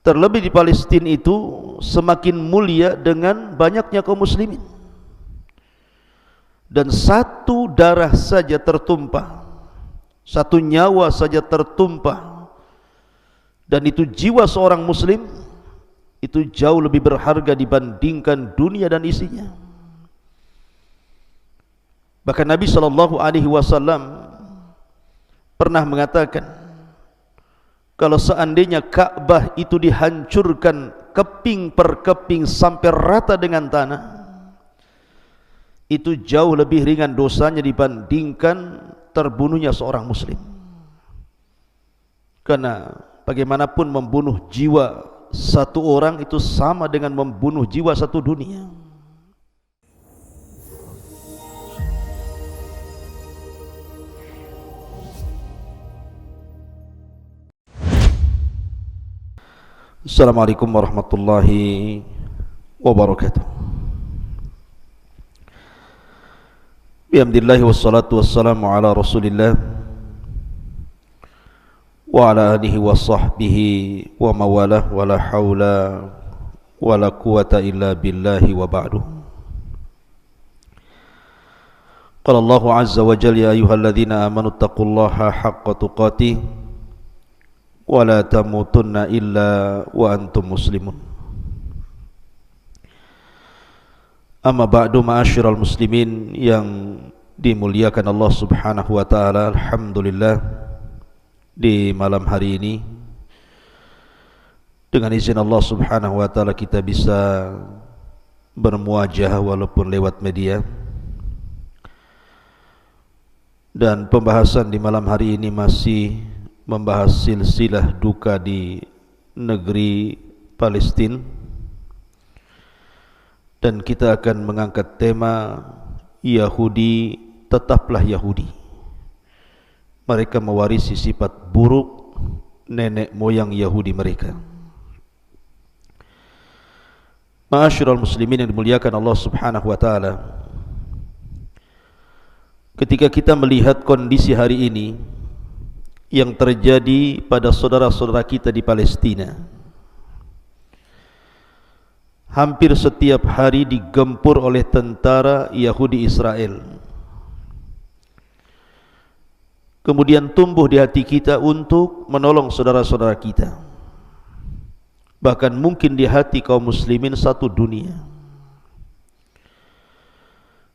Terlebih di Palestina itu semakin mulia dengan banyaknya kaum muslimin. Dan satu darah saja tertumpah, satu nyawa saja tertumpah, dan itu jiwa seorang muslim, itu jauh lebih berharga dibandingkan dunia dan isinya. Bahkan Nabi SAW pernah mengatakan, kalau seandainya Ka'bah itu dihancurkan keping per keping sampai rata dengan tanah, itu jauh lebih ringan dosanya dibandingkan terbunuhnya seorang muslim. Karena bagaimanapun membunuh jiwa satu orang itu sama dengan membunuh jiwa satu dunia. Assalamualaikum warahmatullahi wabarakatuh. Bihamdillahi wassalatu wassalamu ala rasulillah wa ala alihi wa sahbihi wa mawalah wa la hawla wa la quwata illa billahi wa ba'du. Qala Allahu azza wa jalla, ya ayyuhalladzina amanu taqullaha haqqa tuqatih wa la tamutunna illa wa antum muslimun. Amma ba'du, ma'asyiral muslimin yang dimuliakan Allah subhanahu wa ta'ala. Alhamdulillah, di malam hari ini dengan izin Allah subhanahu wa ta'ala kita bisa bermuajah walaupun lewat media. Dan pembahasan di malam hari ini masih membahas silsilah duka di negeri Palestina, dan kita akan mengangkat tema Yahudi tetaplah Yahudi. Mereka mewarisi sifat buruk nenek moyang Yahudi mereka. Ma'asyiral muslimin yang dimuliakan Allah subhanahu wa ta'ala, ketika kita melihat kondisi hari ini yang terjadi pada saudara-saudara kita di Palestina, hampir setiap hari digempur oleh tentara Yahudi Israel. Kemudian tumbuh di hati kita untuk menolong saudara-saudara kita, bahkan mungkin di hati kaum muslimin satu dunia.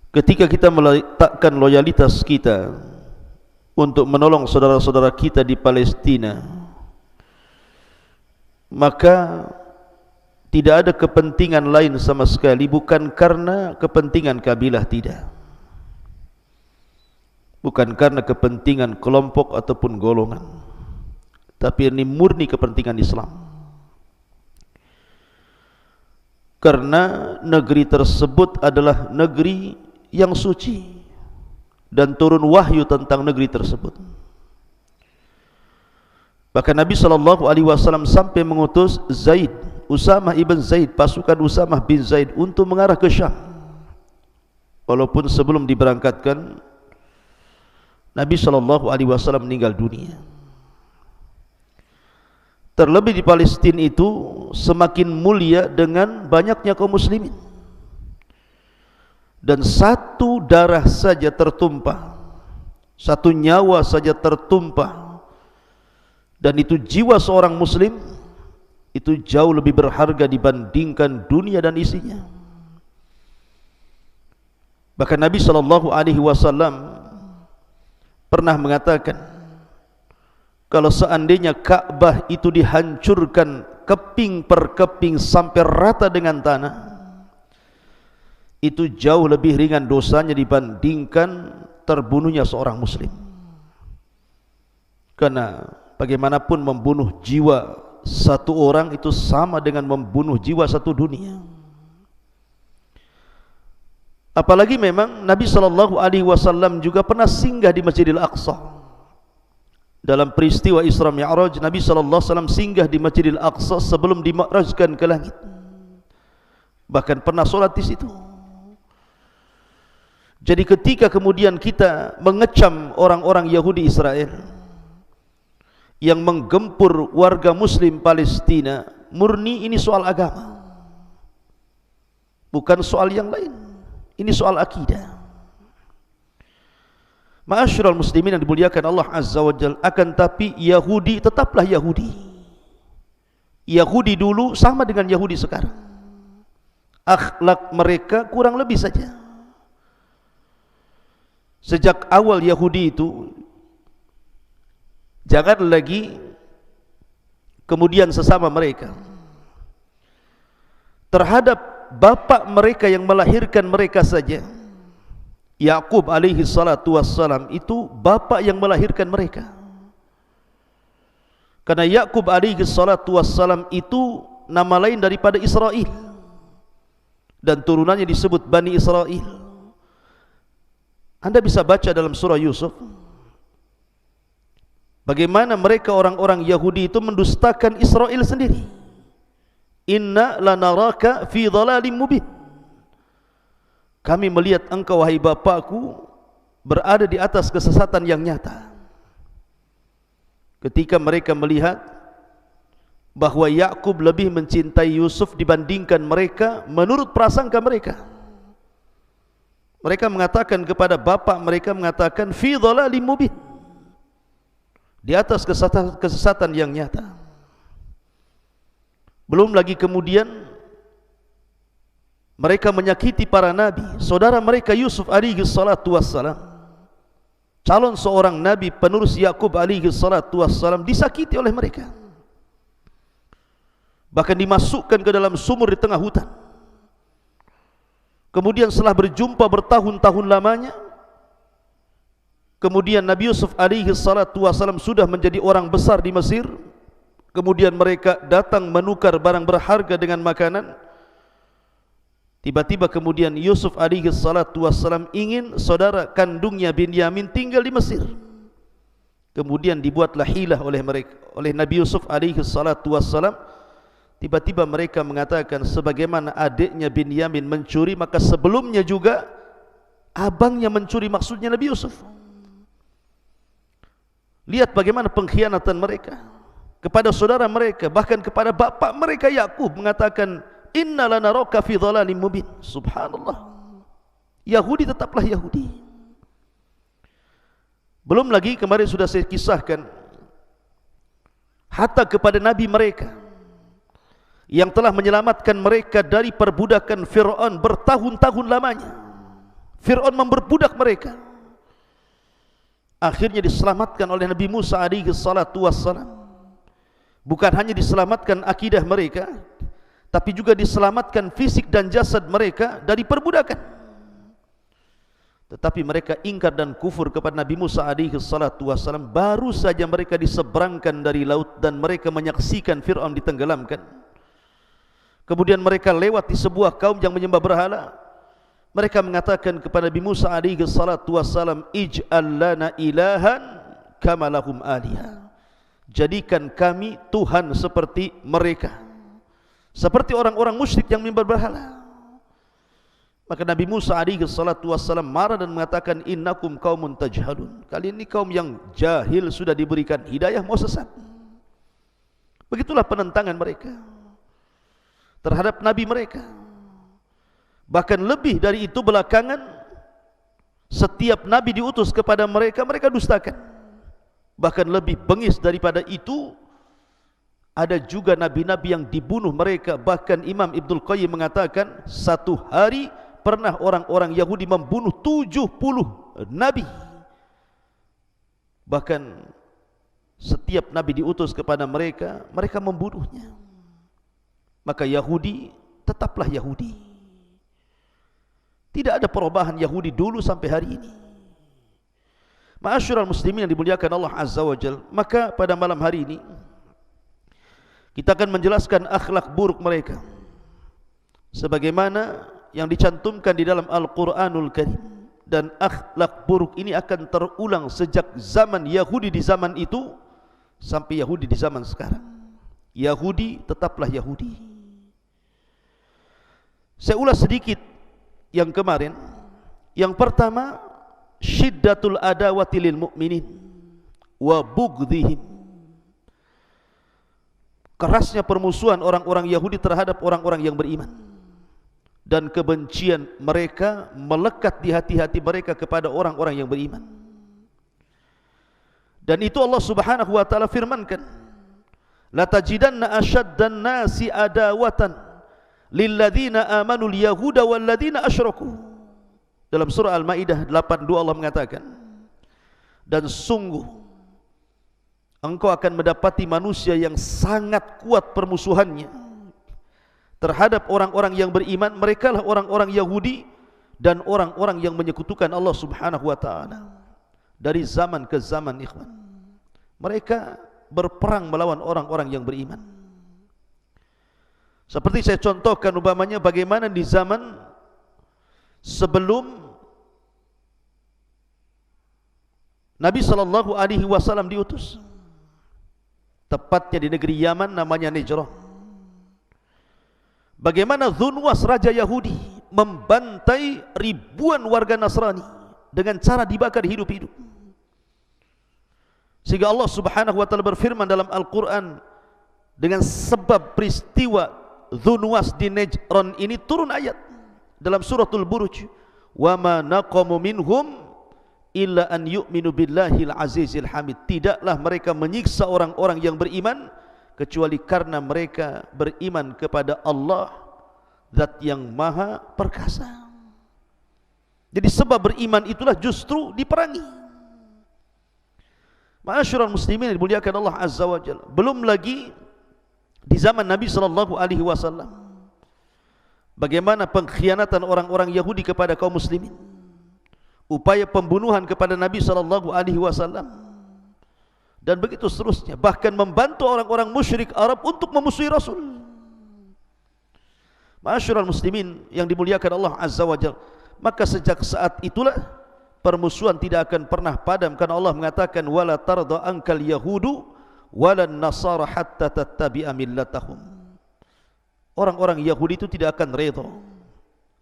Ketika kita meletakkan loyalitas kita untuk menolong saudara-saudara kita di Palestina, maka tidak ada kepentingan lain sama sekali, bukan karena kepentingan kabilah, tidak, bukan karena kepentingan kelompok ataupun golongan, tapi ini murni kepentingan Islam. Karena negeri tersebut adalah negeri yang suci dan turun wahyu tentang negeri tersebut. Bahkan Nabi SAW sampai mengutus Zaid, Usamah ibn Zaid, pasukan Usamah bin Zaid untuk mengarah ke Syam. Walaupun sebelum diberangkatkan Nabi SAW meninggal dunia. Terlebih di Palestina itu semakin mulia dengan banyaknya kaum muslimin. Dan satu darah saja tertumpah, satu nyawa saja tertumpah, dan itu jiwa seorang muslim, itu jauh lebih berharga dibandingkan dunia dan isinya. Bahkan Nabi SAW pernah mengatakan, kalau seandainya Ka'bah itu dihancurkan keping per keping sampai rata dengan tanah, itu jauh lebih ringan dosanya dibandingkan terbunuhnya seorang muslim. Karena bagaimanapun membunuh jiwa satu orang itu sama dengan membunuh jiwa satu dunia. Apalagi memang Nabi SAW juga pernah singgah di Masjidil Aqsa. Dalam peristiwa Isra Mi'raj, Nabi SAW singgah di Masjidil Aqsa sebelum dimakrajkan ke langit. Bahkan pernah sholat di situ. Jadi ketika kemudian kita mengecam orang-orang Yahudi Israel yang menggempur warga muslim Palestina murni ini soal agama, bukan soal yang lain. Ini soal akidah. Ma'asyiral muslimin yang dimuliakan Allah Azza wa Jalla, akan tapi Yahudi tetaplah Yahudi. Yahudi dulu sama dengan Yahudi sekarang. Akhlak mereka kurang lebih saja. Sejak awal Yahudi itu, jangan lagi kemudian sesama mereka, terhadap bapak mereka yang melahirkan mereka saja, Yakub alaihi salatu wassalam itu bapak yang melahirkan mereka. Karena Yakub alaihi salatu wassalam itu nama lain daripada Israel, dan turunannya disebut Bani Israel. Anda bisa baca dalam surah Yusuf bagaimana mereka orang-orang Yahudi itu mendustakan Israel sendiri. Inna lanaraka fi dhalalim mubin. Kami melihat engkau wahai bapakku berada di atas kesesatan yang nyata. Ketika mereka melihat bahwa Yakub lebih mencintai Yusuf dibandingkan mereka, menurut prasangka mereka, mereka mengatakan kepada bapak mereka, mengatakan fi dhalalim mubin, di atas kesesatan yang nyata. Belum lagi kemudian mereka menyakiti para nabi. Saudara mereka Yusuf alaihi salatu wassalam, calon seorang nabi penerus Yakub alaihi salatu wassalam, disakiti oleh mereka. Bahkan dimasukkan ke dalam sumur di tengah hutan. Kemudian setelah berjumpa bertahun-tahun lamanya, kemudian Nabi Yusuf alaihi salatu wassalam sudah menjadi orang besar di Mesir. Kemudian mereka datang menukar barang berharga dengan makanan. Tiba-tiba kemudian Yusuf alaihi salatu wassalam ingin saudara kandungnya Binyamin tinggal di Mesir. Kemudian dibuatlah hilah oleh mereka, oleh Nabi Yusuf alaihi salatu wassalam. Tiba-tiba mereka mengatakan, sebagaimana adiknya Binyamin mencuri, maka sebelumnya juga abangnya mencuri, maksudnya Nabi Yusuf. Lihat bagaimana pengkhianatan mereka kepada saudara mereka, bahkan kepada bapak mereka Yakub, mengatakan inna lanaraka fi dhalalim mubin. Subhanallah. Yahudi tetaplah Yahudi. Belum lagi kemarin sudah saya kisahkan, hatta kepada nabi mereka yang telah menyelamatkan mereka dari perbudakan Fir'aun bertahun-tahun lamanya. Fir'aun memperbudak mereka, akhirnya diselamatkan oleh Nabi Musa alaihi salatu wassalam. Bukan hanya diselamatkan akidah mereka, tapi juga diselamatkan fisik dan jasad mereka dari perbudakan. Tetapi mereka ingkar dan kufur kepada Nabi Musa alaihi salatu wassalam. Baru saja mereka diseberangkan dari laut dan mereka menyaksikan Fir'aun ditenggelamkan. Kemudian mereka lewat di sebuah kaum yang menyembah berhala. Mereka mengatakan kepada Nabi Musa alaihi salatu wassalam, ij'al lana ilahan kama lahum alihah. Jadikan kami Tuhan seperti mereka, seperti orang-orang musyrik yang menyembah berhala. Maka Nabi Musa alaihi salatu wassalam marah dan mengatakan, innakum qaumun tajhalun. Kalian ini kaum yang jahil, sudah diberikan hidayah mau sesat. Begitulah penentangan mereka terhadap nabi mereka. Bahkan lebih dari itu, belakangan setiap nabi diutus kepada mereka, mereka dustakan. Bahkan lebih bengis daripada itu, ada juga nabi-nabi yang dibunuh mereka. Bahkan Imam Ibnul Qayyim mengatakan, satu hari pernah orang-orang Yahudi membunuh 70 nabi. Bahkan setiap nabi diutus kepada mereka, mereka membunuhnya. Maka Yahudi tetaplah Yahudi. Tidak ada perubahan Yahudi dulu sampai hari ini. Ma'asyiral muslimin yang dimuliakan Allah Azza wa Jalla, maka pada malam hari ini kita akan menjelaskan akhlak buruk mereka sebagaimana yang dicantumkan di dalam Al-Quranul Karim. Dan akhlak buruk ini akan terulang sejak zaman Yahudi di zaman itu sampai Yahudi di zaman sekarang. Yahudi tetaplah Yahudi. Saya ulas sedikit yang kemarin. Yang pertama, syiddatul adawati lil mu'minin wa bughdihim. kerasnya permusuhan orang-orang Yahudi terhadap orang-orang yang beriman, dan kebencian mereka melekat di hati-hati mereka kepada orang-orang yang beriman. Dan itu Allah Subhanahu wa taala firmankan, la tajidanna ashaddan nasi adawatan lilladzina amanul yahuda walladzina asyraku. Dalam surah Al-Maidah 82 Allah mengatakan, dan sungguh engkau akan mendapati manusia yang sangat kuat permusuhannya terhadap orang-orang yang beriman. Mereka lah orang-orang Yahudi dan orang-orang yang menyekutukan Allah Subhanahu wa taala. Dari zaman ke zaman, ikhwan, mereka berperang melawan orang-orang yang beriman. Seperti saya contohkan umpamanya bagaimana di zaman sebelum Nabi sallallahu alaihi wasallam diutus, tepatnya di negeri Yaman namanya Najran. Bagaimana Dzunwas raja Yahudi membantai ribuan warga Nasrani dengan cara dibakar hidup-hidup. Sehingga Allah Subhanahu wa taala berfirman dalam Al-Qur'an, dengan sebab peristiwa Dzunwas di Najran ini turun ayat dalam suratul Buruj, wa ma naqamu minhum illa an yu'minu billahil azizil hamid. Tidaklah mereka menyiksa orang-orang yang beriman kecuali karena mereka beriman kepada Allah, zat yang maha perkasa. Jadi sebab beriman itulah justru diperangi. Ma'asyiral muslimin yang dimuliakan Allah Azza wa Jalla, belum lagi di zaman Nabi sallallahu alaihi wasallam bagaimana pengkhianatan orang-orang Yahudi kepada kaum muslimin, upaya pembunuhan kepada Nabi sallallahu alaihi wasallam, dan begitu seterusnya, bahkan membantu orang-orang musyrik Arab untuk memusuhi Rasul. Ma'asyiral muslimin yang dimuliakan Allah Azza wa Jalla, maka sejak saat itulah permusuhan tidak akan pernah padam, karena Allah mengatakan wala tarda ankal yahudu walan nasara hatta tattabi'a millatahum. Orang-orang Yahudi itu tidak akan redha,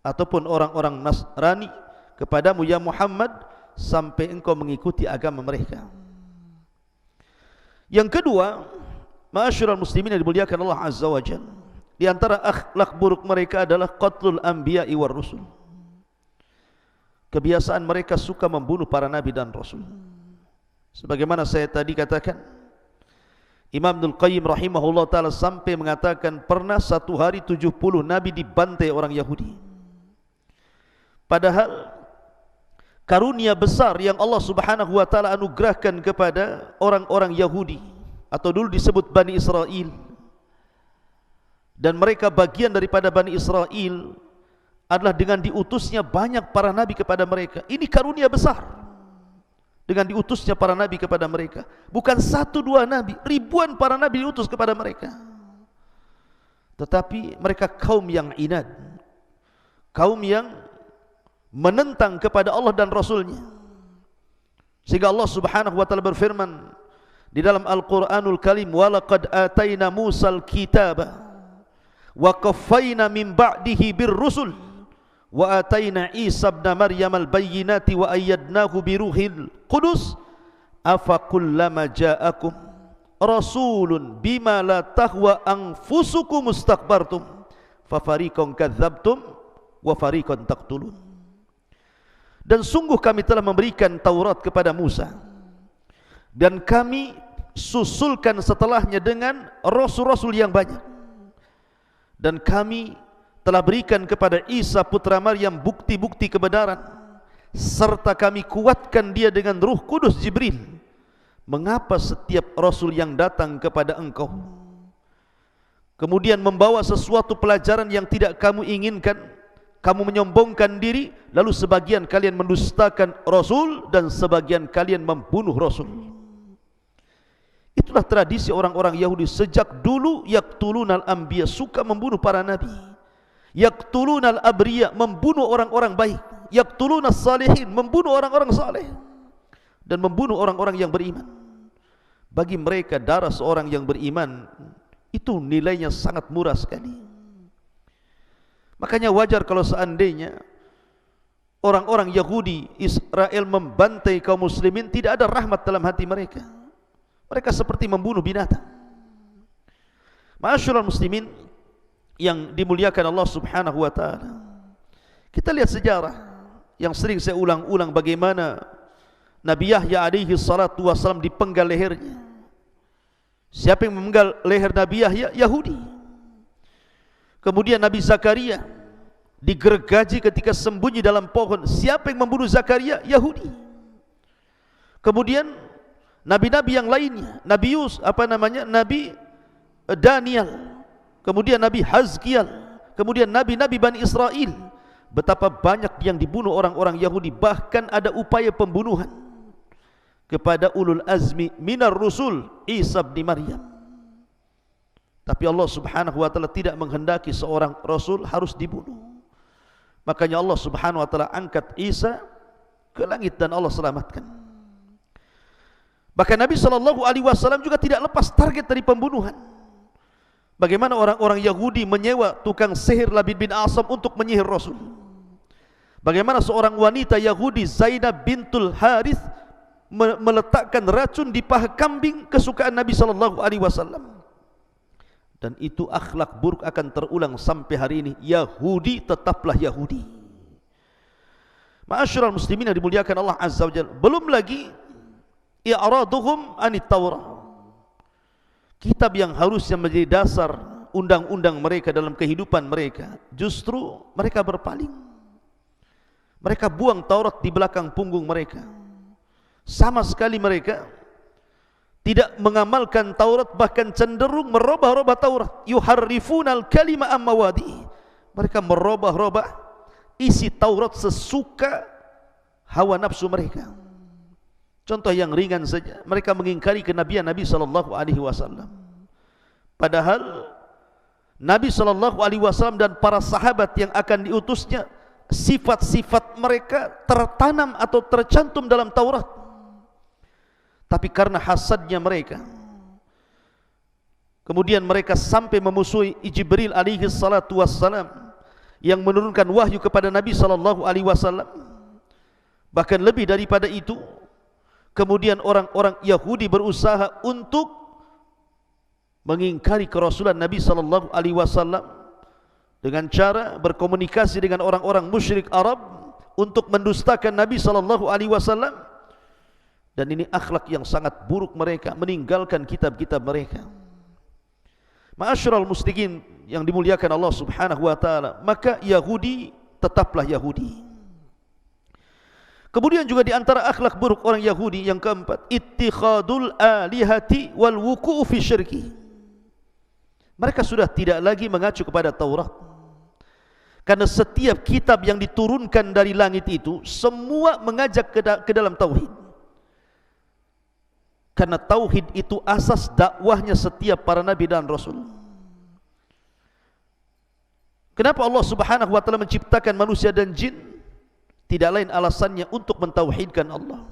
ataupun orang-orang Nasrani, kepadamu ya Muhammad sampai engkau mengikuti agama mereka. Yang kedua, ma'asyiral muslimin yang dimuliakan Allah Azza wa Jalla, di antara akhlak buruk mereka adalah qatlul anbiya'i war rusul. Kebiasaan mereka suka membunuh para nabi dan rasul. Sebagaimana saya tadi katakan, Imam Ibnul Qayyim rahimahullah ta'ala sampai mengatakan pernah satu hari 70 nabi dibantai orang Yahudi. Padahal karunia besar yang Allah Subhanahu wa ta'ala anugerahkan kepada orang-orang Yahudi, atau dulu disebut Bani Israel, dan mereka bagian daripada Bani Israel, adalah dengan diutusnya banyak para nabi kepada mereka. Ini karunia besar, dengan diutusnya para nabi kepada mereka. Bukan satu dua nabi, ribuan para nabi diutus kepada mereka. Tetapi mereka kaum yang inad, kaum yang menentang kepada Allah dan Rasulnya. Sehingga Allah Subhanahu wa ta'ala berfirman di dalam Al-Quranul Karim, walaqad atayna Musal kitaba wa qaffayna min ba'dihi birrusul wa atayna Isa ibn Maryam al-bayyinati wa ayyadnahu biruhil qudus afa kullama ja'akum rasulun bima la tahwa anfusukum mustakbartum fa fariqan kadzabtum wa fariqan taqtulun. Dan sungguh kami telah memberikan Taurat kepada Musa, dan kami susulkan setelahnya dengan rasul-rasul yang banyak, dan kami telah berikan kepada Isa putra Maryam bukti-bukti kebenaran, serta kami kuatkan dia dengan Ruh Kudus Jibril. Mengapa setiap rasul yang datang kepada engkau kemudian membawa sesuatu pelajaran yang tidak kamu inginkan, kamu menyombongkan diri, lalu sebagian kalian mendustakan rasul dan sebagian kalian membunuh rasul? Itulah tradisi orang-orang Yahudi sejak dulu. Yaqtulunal anbiya, suka membunuh para nabi. Yaqtulunal abriya, membunuh orang-orang baik. Yaqtulunas salihin, membunuh orang-orang saleh, dan membunuh orang-orang yang beriman. Bagi mereka darah seorang yang beriman itu nilainya sangat murah sekali. Makanya wajar kalau seandainya orang-orang Yahudi Israel membantai kaum muslimin, tidak ada rahmat dalam hati mereka. Mereka seperti membunuh binatang. Ma'asyiral muslimin yang dimuliakan Allah Subhanahu wa taala. Kita lihat sejarah yang sering saya ulang-ulang bagaimana Nabi Yahya alaihi salatu wasallam dipenggal lehernya. Siapa yang memenggal leher Nabi Yahya? Yahudi. Kemudian Nabi Zakaria digergaji ketika sembunyi dalam pohon. Siapa yang membunuh Zakaria? Yahudi. Kemudian nabi-nabi yang lainnya, Nabi Nabi Daniel, kemudian Nabi Hazkiel, kemudian nabi-nabi Bani Israel, betapa banyak yang dibunuh orang-orang Yahudi. Bahkan ada upaya pembunuhan kepada ulul azmi minar rusul Isa bin Maryam. Tapi Allah Subhanahu wa taala tidak menghendaki seorang rasul harus dibunuh. Makanya Allah Subhanahu wa taala angkat Isa ke langit dan Allah selamatkan. Bahkan Nabi SAW juga tidak lepas target dari pembunuhan. Bagaimana orang-orang Yahudi menyewa tukang sihir Labid bin Asam untuk menyihir Rasul. Bagaimana seorang wanita Yahudi Zainab bintul Harith meletakkan racun di paha kambing kesukaan Nabi SAW. Dan itu akhlak buruk akan terulang sampai hari ini. Yahudi tetaplah Yahudi. Ma'asyiral muslimin yang dimuliakan Allah Azza wa Jalla. Belum lagi i'raduhum anit Taurah, kitab yang harusnya menjadi dasar undang-undang mereka dalam kehidupan mereka. Justru mereka berpaling. Mereka buang Taurat di belakang punggung mereka. Sama sekali mereka tidak mengamalkan Taurat, bahkan cenderung merubah-rubah Taurat. Yuharrifunal kalima am mawadi. Mereka merubah-rubah isi Taurat sesuka hawa nafsu mereka. Contoh yang ringan saja, mereka mengingkari kenabian Nabi SAW. Padahal Nabi SAW dan para sahabat yang akan diutusnya, sifat-sifat mereka tertanam atau tercantum dalam Taurat. Tapi karena hasadnya mereka, kemudian mereka sampai memusuhi Jibril alaihi salatu wassalam yang menurunkan wahyu kepada Nabi SAW. Bahkan lebih daripada itu, kemudian orang-orang Yahudi berusaha untuk mengingkari kerasulan Nabi SAW dengan cara berkomunikasi dengan orang-orang musyrik Arab untuk mendustakan Nabi SAW. Dan ini akhlak yang sangat buruk mereka, meninggalkan kitab-kitab mereka. Ma'asyiral muslimin yang dimuliakan Allah Subhanahu wa taala, maka Yahudi tetaplah Yahudi. Kemudian juga di antara akhlak buruk orang Yahudi yang keempat, ittikhadul alihati wal wuqu'u fi syirki. Mereka sudah tidak lagi mengacu kepada Taurat. Karena setiap kitab yang diturunkan dari langit itu semua mengajak ke dalam tauhid. Karena tauhid itu asas dakwahnya setiap para nabi dan rasul. Kenapa Allah Subhanahu wa taala menciptakan manusia dan jin? Tidak lain alasannya untuk mentauhidkan Allah.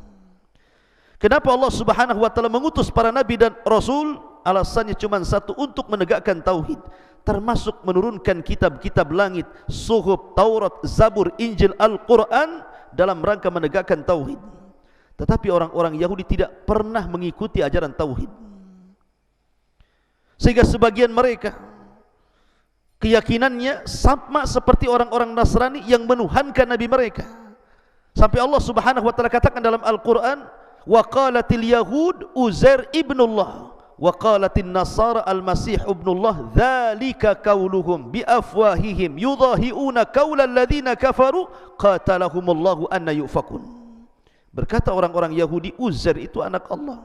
Kenapa Allah Subhanahu wa taala mengutus para nabi dan rasul? Alasannya cuma satu, untuk menegakkan tauhid, termasuk menurunkan kitab-kitab langit, Suhuf, Taurat, Zabur, Injil, Al-Quran dalam rangka menegakkan tauhid. Tetapi orang-orang Yahudi tidak pernah mengikuti ajaran tauhid. Sehingga sebagian mereka keyakinannya sama seperti orang-orang Nasrani yang menuhankan nabi mereka. Sampai Allah Subhanahu wa taala katakan dalam Al-Qur'an, wa qalatil yahud Uzair ibnullah wa qalatin nasara al-masih ibnullah dzalika qauluhum bi afwahihim yudhahiuna qaulal ladzina kafaru qatalahumullahu anna yufakun. Berkata orang-orang Yahudi, Uzair itu anak Allah.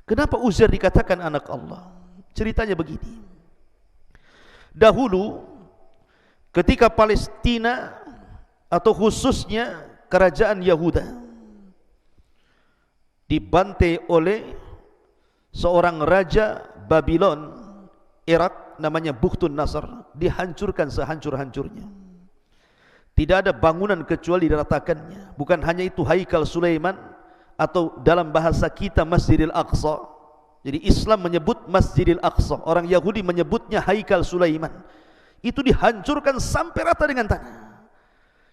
Kenapa Uzair dikatakan anak Allah? Ceritanya begini. Dahulu ketika Palestina atau khususnya kerajaan Yahuda dibantai oleh seorang raja Babylon, Irak, namanya Bukhtun Nasr, dihancurkan sehancur-hancurnya. Tidak ada bangunan kecuali diratakannya. Bukan hanya itu, Haikal Sulaiman atau dalam bahasa kita Masjidil Aqsa. Jadi Islam menyebut Masjidil Aqsa, orang Yahudi menyebutnya Haikal Sulaiman. Itu dihancurkan sampai rata dengan tanah.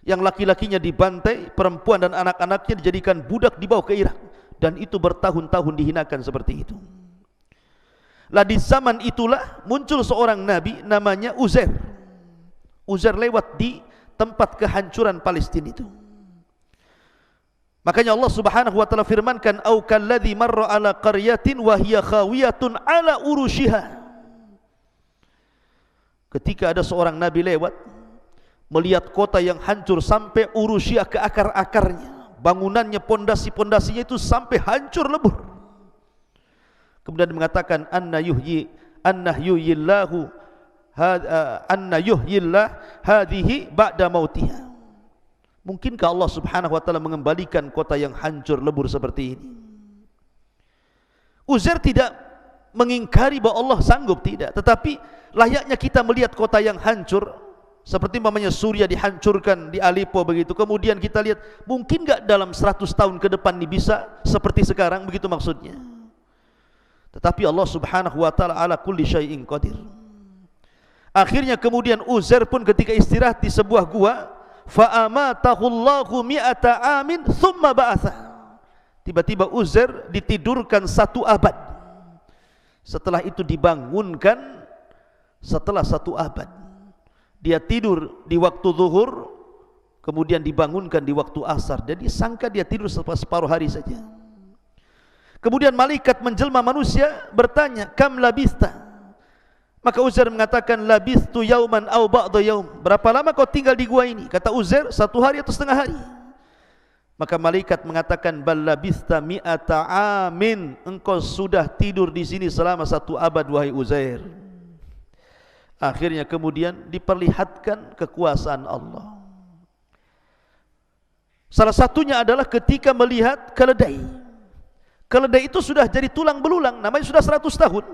Yang laki-lakinya dibantai, perempuan dan anak-anaknya dijadikan budak, dibawa ke Irak. Dan itu bertahun-tahun dihinakan seperti itu. Lah di zaman itulah muncul seorang nabi namanya Uzair. Uzair lewat di tempat kehancuran Palestina itu. Makanya Allah Subhanahu wa taala firmankan, "Au kalladzi marra ala qaryatin wa hiya khawiyatun ala urushiha." Ketika ada seorang nabi lewat melihat kota yang hancur sampai urushiha, ke akar-akarnya, bangunannya, pondasi-pondasinya itu sampai hancur lebur. Kemudian mengatakan anna yuhyillah hadhihi ba'da mautiha. Mungkinkah Allah Subhanahu wa taala mengembalikan kota yang hancur lebur seperti ini? Uzair tidak mengingkari bahwa Allah sanggup, tidak, tetapi layaknya kita melihat kota yang hancur seperti mamanya Suriah dihancurkan di Aleppo begitu, kemudian kita lihat mungkin enggak dalam 100 tahun ke depan ini bisa seperti sekarang, begitu maksudnya. Tetapi Allah Subhanahu wa taala ala kulli syai'in qadir. Akhirnya kemudian Uzair pun ketika istirahat di sebuah gua, fa amatahu Allahu mi'ata amin thumma ba'atha. Tiba-tiba Uzair ditidurkan 1 abad. Setelah itu dibangunkan setelah 1 abad. Dia tidur di waktu zuhur, kemudian dibangunkan di waktu asar. Jadi sangka dia tidur separuh hari saja. Kemudian malaikat menjelma manusia bertanya, "Kam labista?" Maka Uzair mengatakan, "Labistu yauman aw ba'da yaum." Berapa lama kau tinggal di gua ini? Kata Uzair, 1 hari atau setengah hari. Maka malaikat mengatakan, "Bal labista mi'ata amin." Engkau sudah tidur di sini selama 1 abad wahai Uzair. Akhirnya kemudian diperlihatkan kekuasaan Allah. Salah satunya adalah ketika melihat keledai. Keledai itu sudah jadi tulang belulang, namanya sudah 100 tahun.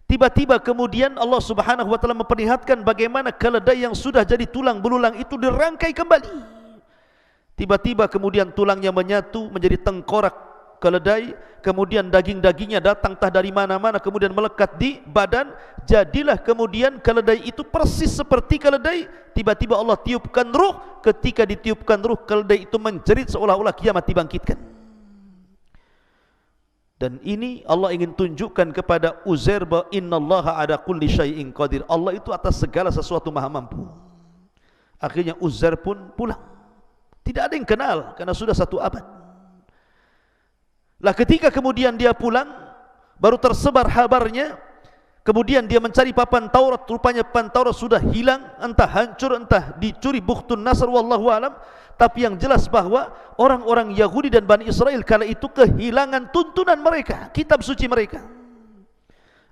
Tiba-tiba kemudian Allah Subhanahu wa taala memperlihatkan bagaimana keledai yang sudah jadi tulang belulang itu dirangkai kembali. Tiba-tiba kemudian tulangnya menyatu menjadi tengkorak keledai, kemudian daging-dagingnya datang entah dari mana-mana, kemudian melekat di badan. Jadilah kemudian keledai itu persis seperti keledai. Tiba-tiba Allah tiupkan ruh. Ketika ditiupkan ruh, keledai itu menjerit seolah-olah kiamat dibangkitkan. Dan ini Allah ingin tunjukkan kepada Uzair bahwa innallaha ala kulli syai'in qadir. Allah itu atas segala sesuatu maha mampu. Akhirnya Uzair pun pulang. Tidak ada yang kenal karena sudah 1 abad. Lah ketika kemudian dia pulang, baru tersebar kabarnya. Kemudian dia mencari papan Taurat, rupanya papan Taurat sudah hilang, entah hancur, entah dicuri, Bukhtun Nasr, wallahu alam. Tapi yang jelas bahwa orang-orang Yahudi dan Bani Israel kala itu kehilangan tuntunan mereka, kitab suci mereka.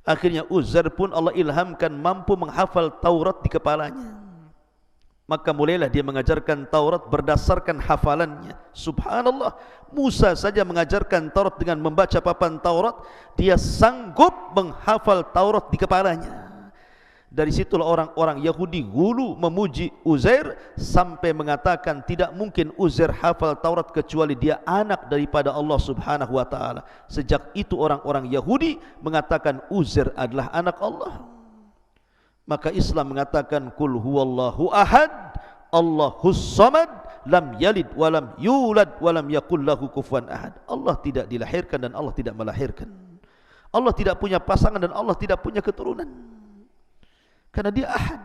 Akhirnya Uzair pun Allah ilhamkan mampu menghafal Taurat di kepalanya. Maka mulailah dia mengajarkan Taurat berdasarkan hafalannya. Subhanallah, Musa saja mengajarkan Taurat dengan membaca papan Taurat, dia sanggup menghafal Taurat di kepalanya. Dari situlah orang-orang Yahudi hulu memuji Uzair sampai mengatakan tidak mungkin Uzair hafal Taurat kecuali dia anak daripada Allah Subhanahu wa taala. Sejak itu orang-orang Yahudi mengatakan Uzair adalah anak Allah. Maka Islam mengatakan kul huwallahu ahad, Allahus samad, lam yalid walam yulad walam yakul lahu kufuwan ahad. Allah tidak dilahirkan dan Allah tidak melahirkan. Allah tidak punya pasangan dan Allah tidak punya keturunan. Karena dia ahad.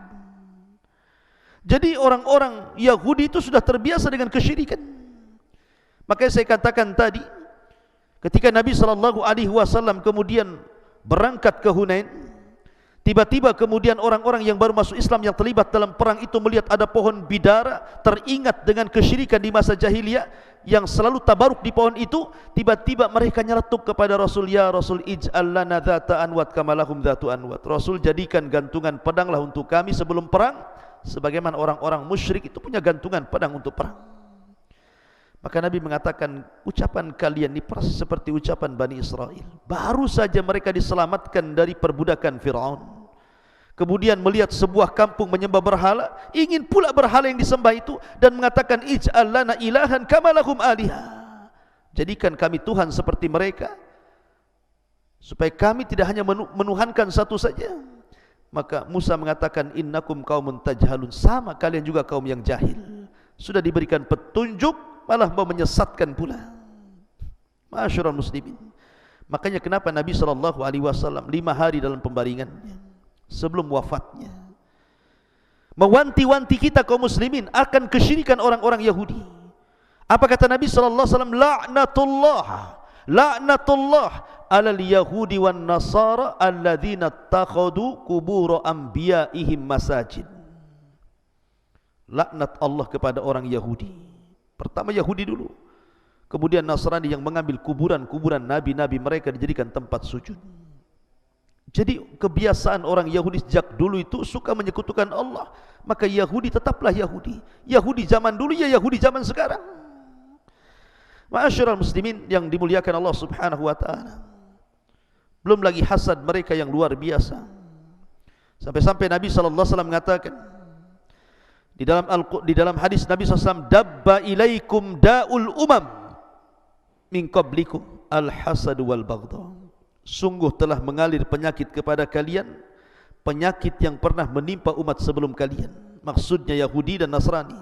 Jadi orang-orang Yahudi itu sudah terbiasa dengan kesyirikan. Makanya saya katakan tadi, ketika Nabi SAW kemudian berangkat ke Hunain, tiba-tiba kemudian orang-orang yang baru masuk Islam yang terlibat dalam perang itu melihat ada pohon bidara, teringat dengan kesyirikan di masa jahiliyah yang selalu tabaruk di pohon itu. Tiba-tiba mereka nyeletuk kepada Rasul, "Ya Rasul, ij'al lana dhata anwat kama lahum dhatu anwat." Rasul, jadikan gantungan pedanglah untuk kami sebelum perang, sebagaimana orang-orang musyrik itu punya gantungan pedang untuk perang. Maka Nabi mengatakan, ucapan kalian ini persis seperti ucapan Bani Israel. Baru saja mereka diselamatkan dari perbudakan Fir'aun. Kemudian melihat sebuah kampung menyembah berhala, ingin pula berhala yang disembah itu, dan mengatakan, ij'al lana ilahan kama lahum alihah. Jadikan kami Tuhan seperti mereka, supaya kami tidak hanya menuhankan satu saja. Maka Musa mengatakan, innakum qaumun tajhalun, sama kalian juga kaum yang jahil. Sudah diberikan petunjuk, malah mau menyesatkan pula. Ma'asyiral muslimin, Makanya kenapa Nabi SAW 5 hari dalam pembaringannya sebelum wafatnya mewanti-wanti kita kaum muslimin akan kesyirikan orang-orang Yahudi. Apa kata Nabi SAW? La'natullah alal yahudi wan nasara alladzina takhadu kubur anbiya'ihim masajid. Laknat Allah kepada orang Yahudi. Pertama Yahudi dulu, kemudian Nasrani yang mengambil kuburan-kuburan nabi-nabi mereka dijadikan tempat sujud. Jadi kebiasaan orang Yahudi sejak dulu itu suka menyekutukan Allah. Maka Yahudi tetaplah Yahudi. Yahudi zaman dulu ya Yahudi zaman sekarang. Ma'asyiral muslimin yang dimuliakan Allah Subhanahu wa taala. Belum lagi hasad mereka yang luar biasa. Sampai-sampai Nabi sallallahu alaihi wasallam mengatakan di dalam hadis Nabi SAW, dabba ilaikum da'ul umam min qablikum al-hasad wal baghdha. Sungguh telah mengalir penyakit kepada kalian, penyakit yang pernah menimpa umat sebelum kalian. Maksudnya Yahudi dan Nasrani.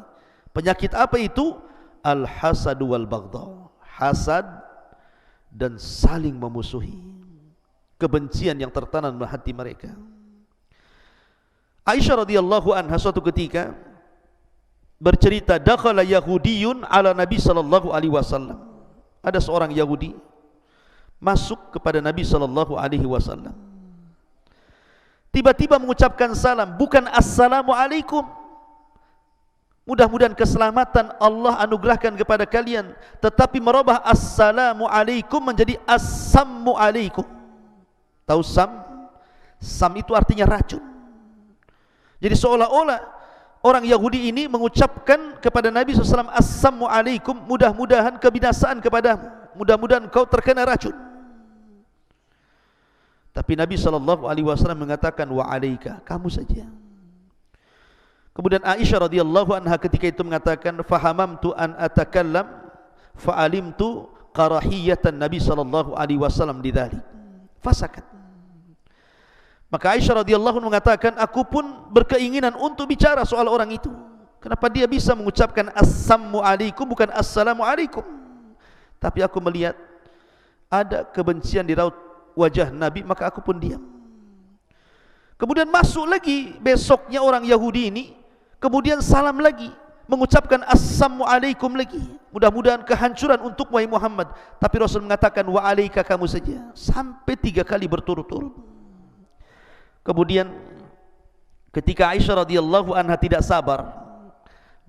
Penyakit apa itu? Al-hasad wal baghdha. Hasad dan saling memusuhi, kebencian yang tertanam dalam hati mereka. Aisyah radhiyallahu anha suatu ketika bercerita, dakhala yahudiyun ala Nabi sallallahu alaihi wasallam. Ada seorang Yahudi masuk kepada Nabi sallallahu alaihi wasallam. Tiba-tiba mengucapkan salam, bukan assalamualaikum. Mudah-mudahan keselamatan Allah anugerahkan kepada kalian, tetapi merubah assalamualaikum menjadi assammu alaikum. Tahu sam? Sam itu artinya racun. Jadi seolah-olah orang Yahudi ini mengucapkan kepada Nabi SAW, assammu alaikum, mudah-mudahan kebinasaan kepadamu, mudah-mudahan kau terkena racun. Tapi Nabi SAW mengatakan, wa alaika, kamu saja. Kemudian Aisyah radhiyallahu anha ketika itu mengatakan, fahamamtu an atakallam fa'alimtu karahiyatan Nabi SAW lidzalik. Fasakat. Maka Aisyah radhiyallahu anha mengatakan, aku pun berkeinginan untuk bicara soal orang itu. Kenapa dia bisa mengucapkan assammu alaikum bukan assalamu alaikum? Tapi aku melihat ada kebencian di raut wajah Nabi, maka aku pun diam. Kemudian masuk lagi besoknya orang Yahudi ini, kemudian salam lagi, mengucapkan assammu alaikum lagi, mudah-mudahan kehancuran untuk wahai Muhammad. Tapi Rasul mengatakan, wa alaika, kamu saja, sampai 3 kali berturut-turut. Kemudian ketika Aisyah radhiyallahu anha tidak sabar.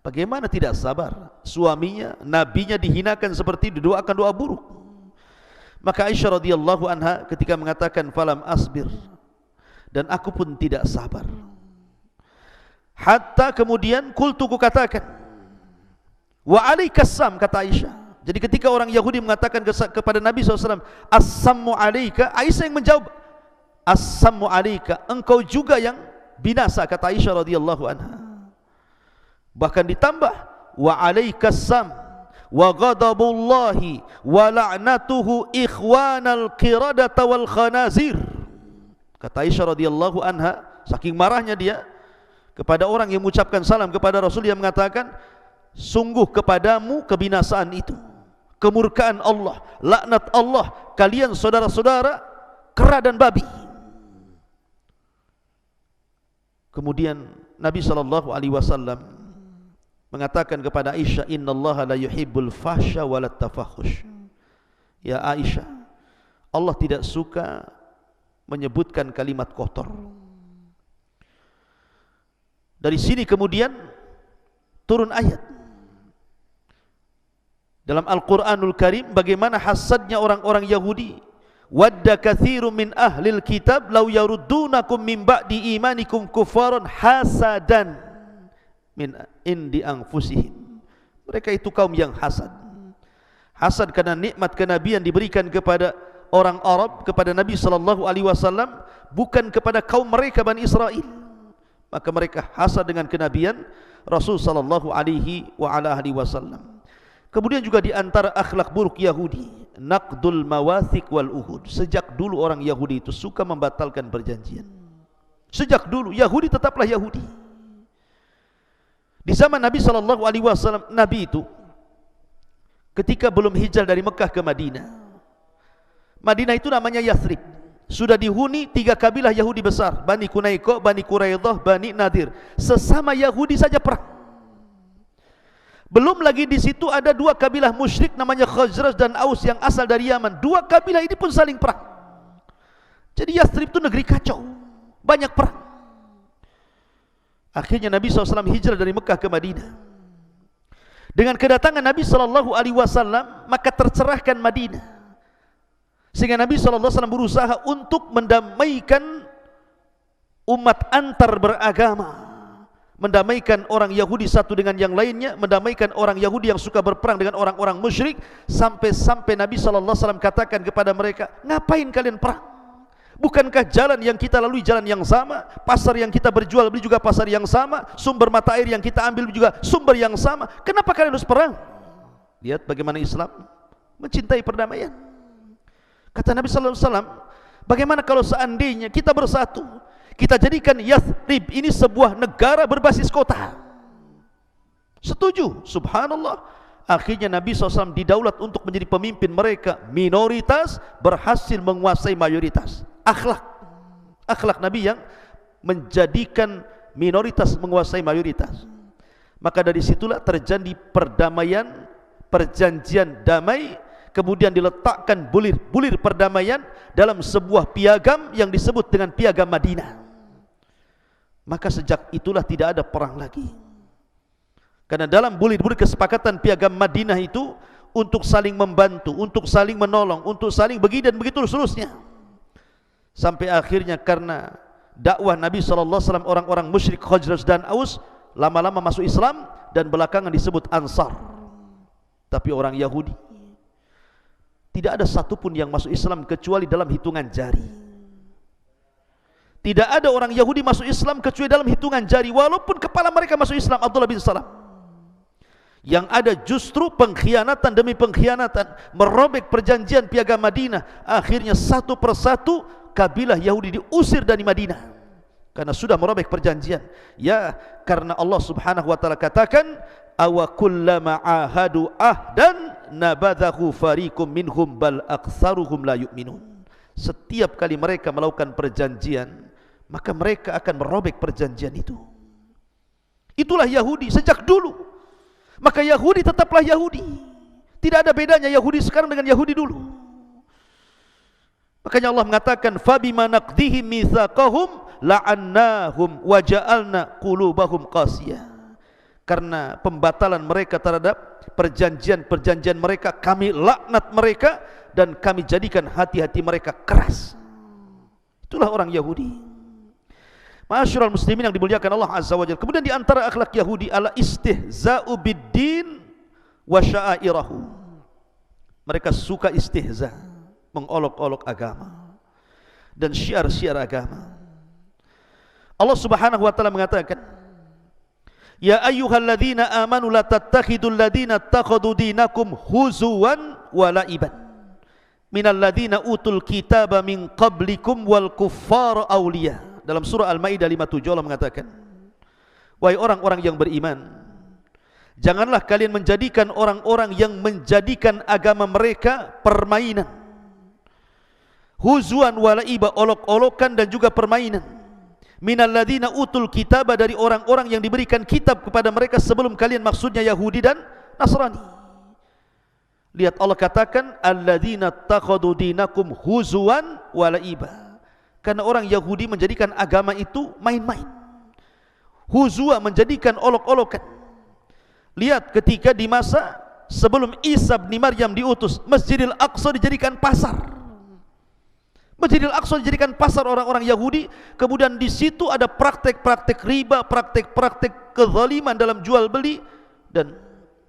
Bagaimana tidak sabar? Suaminya, nabinya dihinakan seperti itu, didoakan doa buruk. Maka Aisyah radhiyallahu anha ketika mengatakan, falam asbir, dan aku pun tidak sabar. Hatta kemudian kultu, ku katakan, wa alaikassam, kata Aisyah. Jadi ketika orang Yahudi mengatakan kepada Nabi SAW, assammu alaika, Aisyah yang menjawab, assammu alaika, engkau juga yang binasa, kata Aisyah radhiyallahu anha. Bahkan ditambah, wa alaikassam wa ghadabullahi wa la'natuhu ikhwanal qiradata wal khanazir. Kata Aisyah radhiyallahu anha, saking marahnya dia kepada orang yang mengucapkan salam kepada Rasul, yang mengatakan, sungguh kepadamu kebinasaan itu, kemurkaan Allah, laknat Allah, kalian saudara-saudara kera dan babi. Kemudian Nabi SAW mengatakan kepada Aisyah, innallaha la yuhibbul fahsya walat tafahush. Ya Aisyah, Allah tidak suka menyebutkan kalimat kotor. Dari sini kemudian turun ayat dalam Al-Quranul Karim, bagaimana hasadnya orang-orang Yahudi. Wadda katsirun min ahlil kitab law yaruddunakum min ba'di imanikum kufaran hasadan min indi anfusihim. Mereka itu kaum yang hasad. Hasad karena nikmat kenabian diberikan kepada orang Arab, kepada Nabi SAW, bukan kepada kaum mereka Bani Israel. Maka mereka hasad dengan kenabian Rasul SAW. Kemudian juga di antara akhlak buruk Yahudi, naqdul mawathiq wal uhud. Sejak dulu orang Yahudi itu suka membatalkan perjanjian. Sejak dulu Yahudi tetaplah Yahudi. Di zaman Nabi SAW, Nabi itu ketika belum hijrah dari Mekah ke Madinah, Madinah itu namanya Yathrib. Sudah dihuni 3 kabilah Yahudi besar, Bani Qunaiqah, Bani Quraidah, Bani Nadir. Sesama Yahudi saja perang. Belum lagi di situ ada 2 kabilah musyrik namanya Khazraj dan Aus yang asal dari Yaman. 2 kabilah ini pun saling perang. Jadi Yathrib itu negeri kacau, banyak perang. Akhirnya Nabi SAW hijrah dari Mekah ke Madinah. Dengan kedatangan Nabi SAW, maka tercerahkan Madinah. Sehingga Nabi SAW berusaha untuk mendamaikan umat antar beragama, mendamaikan orang Yahudi satu dengan yang lainnya, mendamaikan orang Yahudi yang suka berperang dengan orang-orang musyrik, sampai-sampai Nabi SAW katakan kepada mereka, ngapain kalian perang? Bukankah jalan yang kita lalui jalan yang sama, pasar yang kita berjual beli juga pasar yang sama, sumber mata air yang kita ambil juga sumber yang sama, kenapa kalian harus perang? Lihat bagaimana Islam mencintai perdamaian. Kata Nabi SAW, bagaimana kalau seandainya kita bersatu, kita jadikan Yathrib ini sebuah negara berbasis kota? Setuju, subhanallah. Akhirnya Nabi SAW didaulat untuk menjadi pemimpin mereka. Minoritas berhasil menguasai mayoritas. Akhlak Nabi yang menjadikan minoritas menguasai mayoritas. Maka dari situlah terjadi perdamaian, perjanjian damai. Kemudian diletakkan bulir perdamaian dalam sebuah piagam yang disebut dengan piagam Madinah. Maka sejak itulah tidak ada perang lagi. Karena dalam bulir-bulir kesepakatan piagam Madinah itu untuk saling membantu, untuk saling menolong, untuk saling begini dan begitu seterusnya. Sampai akhirnya karena dakwah Nabi SAW, orang-orang musyrik Khazraj dan Aus lama-lama masuk Islam dan belakangan disebut Ansar. Tapi orang Yahudi tidak ada satupun yang masuk Islam kecuali dalam hitungan jari. Tidak ada orang Yahudi masuk Islam kecuali dalam hitungan jari, walaupun kepala mereka masuk Islam, Abdullah bin Salam. Yang ada justru pengkhianatan demi pengkhianatan, merobek perjanjian piagam Madinah. Akhirnya satu persatu kabilah Yahudi diusir dari Madinah karena sudah merobek perjanjian. Ya, karena Allah Subhanahu wa taala katakan, awa kullama ahadu ahdan nabadahu fariqum minhum bal aktsaruhum la yu'minun. Setiap kali mereka melakukan perjanjian, maka mereka akan merobek perjanjian itu. Itulah Yahudi sejak dulu. Maka Yahudi tetaplah Yahudi. Tidak ada bedanya Yahudi sekarang dengan Yahudi dulu. Makanya Allah mengatakan, fabima naqdihim mitsaqahum la'annahum wa ja'alna qulubahum qasiyah. Karena pembatalan mereka terhadap perjanjian-perjanjian mereka, kami laknat mereka dan kami jadikan hati-hati mereka keras. Itulah orang Yahudi. Ma'asyiral muslimin yang dimuliakan Allah Azza wa Jalla. Kemudian di antara akhlak Yahudi ala istihza'u bid-din wa sya'airahu. Mereka suka istihza, mengolok-olok agama dan syiar-syiar agama. Allah Subhanahu wa taala mengatakan, ya ayyuhalladzina amanu la tattakhidul ladzina ittakhadhu dinakum huzuwan wa la'iban minal ladzina utul kitaba min qablikum wal kuffara awliya. Dalam surah Al-Maidah 57 Allah mengatakan, wahai orang-orang yang beriman, janganlah kalian menjadikan orang-orang yang menjadikan agama mereka permainan, huzuan wa la'iba, olok-olokan dan juga permainan, minal ladzina utul kitaba, dari orang-orang yang diberikan kitab kepada mereka sebelum kalian, maksudnya Yahudi dan Nasrani. Lihat Allah katakan alladzina takhadu dinakum huzuan wa la'iba. Karena orang Yahudi menjadikan agama itu main-main. Huzua, menjadikan olok-olokan. Lihat ketika di masa sebelum Isa bin Maryam diutus, Masjidil Aqsa dijadikan pasar. Masjidil Aqsa dijadikan pasar orang-orang Yahudi. Kemudian di situ ada praktek-praktek riba, praktek-praktek kezaliman dalam jual beli, dan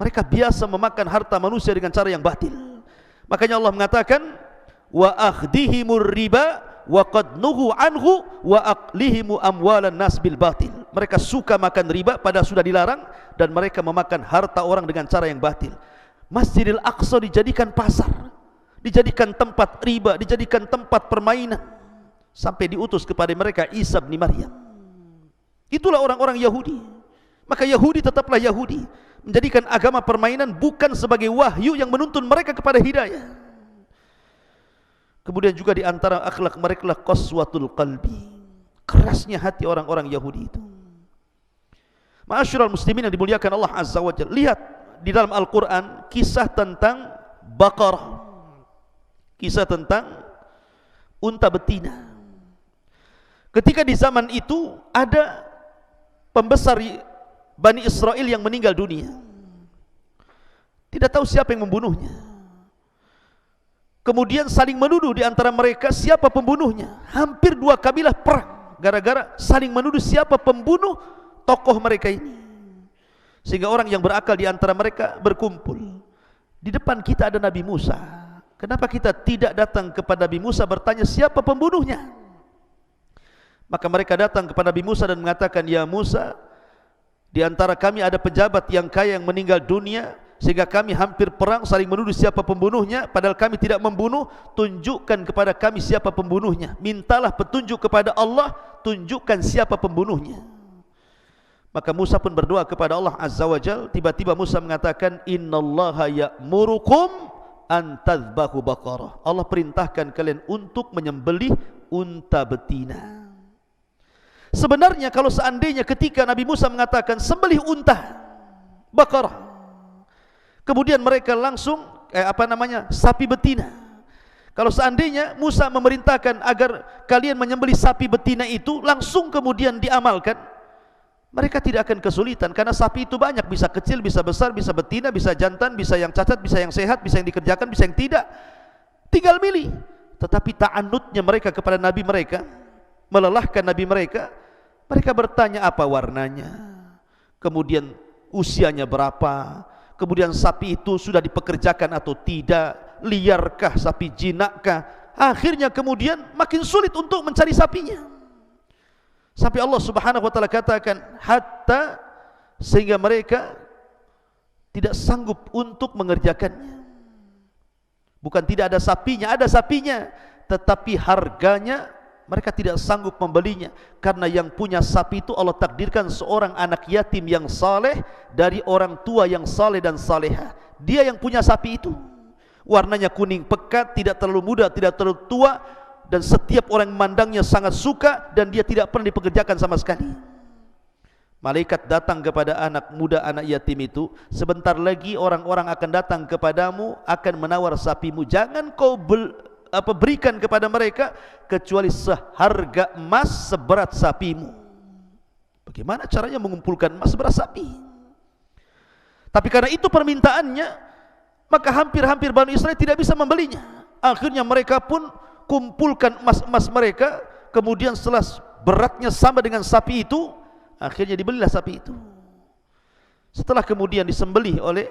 mereka biasa memakan harta manusia dengan cara yang batil. Makanya Allah mengatakan, wa akhdihimur riba wa qad nuhu anhu wa aqlihimu amwalan nas bil batil. Mereka suka makan riba padahal sudah dilarang, dan mereka memakan harta orang dengan cara yang batil. Masjidil Aqsa dijadikan pasar, dijadikan tempat riba, dijadikan tempat permainan, sampai diutus kepada mereka Isa bin Maryam. Itulah orang-orang Yahudi. Maka Yahudi tetaplah Yahudi, menjadikan agama permainan bukan sebagai wahyu yang menuntun mereka kepada hidayah. Kemudian juga di antara akhlak mereka lah qaswatul qalbi, kerasnya hati orang-orang Yahudi itu. Ma'asyiral muslimin yang dimuliakan Allah Azza wa Jalla, lihat di dalam Al-Quran kisah tentang Baqarah, kisah tentang unta betina. Ketika di zaman itu ada pembesar Bani Israel yang meninggal dunia, tidak tahu siapa yang membunuhnya. Kemudian saling menuduh di antara mereka siapa pembunuhnya. Hampir 2 kabilah perang gara-gara saling menuduh siapa pembunuh tokoh mereka ini. Sehingga orang yang berakal di antara mereka berkumpul. Di depan kita ada Nabi Musa. Kenapa kita tidak datang kepada Nabi Musa bertanya siapa pembunuhnya? Maka mereka datang kepada Nabi Musa dan mengatakan, ya Musa, di antara kami ada pejabat yang kaya yang meninggal dunia, sehingga kami hampir perang saling menuduh siapa pembunuhnya, padahal kami tidak membunuh. Tunjukkan kepada kami siapa pembunuhnya. Mintalah petunjuk kepada Allah, tunjukkan siapa pembunuhnya. Maka Musa pun berdoa kepada Allah Azza wa Jalla. Tiba-tiba Musa mengatakan, innallaha ya'murukum an tadhbahu baqarah. Allah perintahkan kalian untuk menyembelih unta betina. Sebenarnya kalau seandainya ketika Nabi Musa mengatakan sembelih unta Baqarah, kemudian mereka langsung sapi betina. Kalau seandainya Musa memerintahkan agar kalian menyembelih sapi betina itu, langsung kemudian diamalkan, mereka tidak akan kesulitan. Karena sapi itu banyak, bisa kecil, bisa besar, bisa betina, bisa jantan, bisa yang cacat, bisa yang sehat, bisa yang dikerjakan, bisa yang tidak. Tinggal milih. Tetapi ta'annutnya mereka kepada Nabi mereka, melelahkan Nabi mereka, mereka bertanya apa warnanya, kemudian usianya berapa, kemudian sapi itu sudah dipekerjakan atau tidak, liarkah sapi, jinakkah. Akhirnya kemudian makin sulit untuk mencari sapinya, sampai Allah Subhanahu wa taala katakan hatta, sehingga mereka tidak sanggup untuk mengerjakannya. Bukan tidak ada sapinya, tetapi harganya mereka tidak sanggup membelinya, karena yang punya sapi itu Allah takdirkan seorang anak yatim yang saleh dari orang tua yang saleh dan salehah. Dia yang punya sapi itu, warnanya kuning pekat, tidak terlalu muda, tidak terlalu tua, dan setiap orang memandangnya sangat suka, dan dia tidak pernah dipekerjakan sama sekali. Malaikat datang kepada anak muda, anak yatim itu, sebentar lagi orang-orang akan datang kepadamu, akan menawar sapimu, jangan kau berikan kepada mereka kecuali seharga emas seberat sapimu. Bagaimana caranya mengumpulkan emas seberat sapi? Tapi karena itu permintaannya, maka hampir-hampir Bani Israel tidak bisa membelinya. Akhirnya mereka pun kumpulkan emas-emas mereka, kemudian setelah beratnya sama dengan sapi itu, akhirnya dibelilah sapi itu. Setelah kemudian disembelih oleh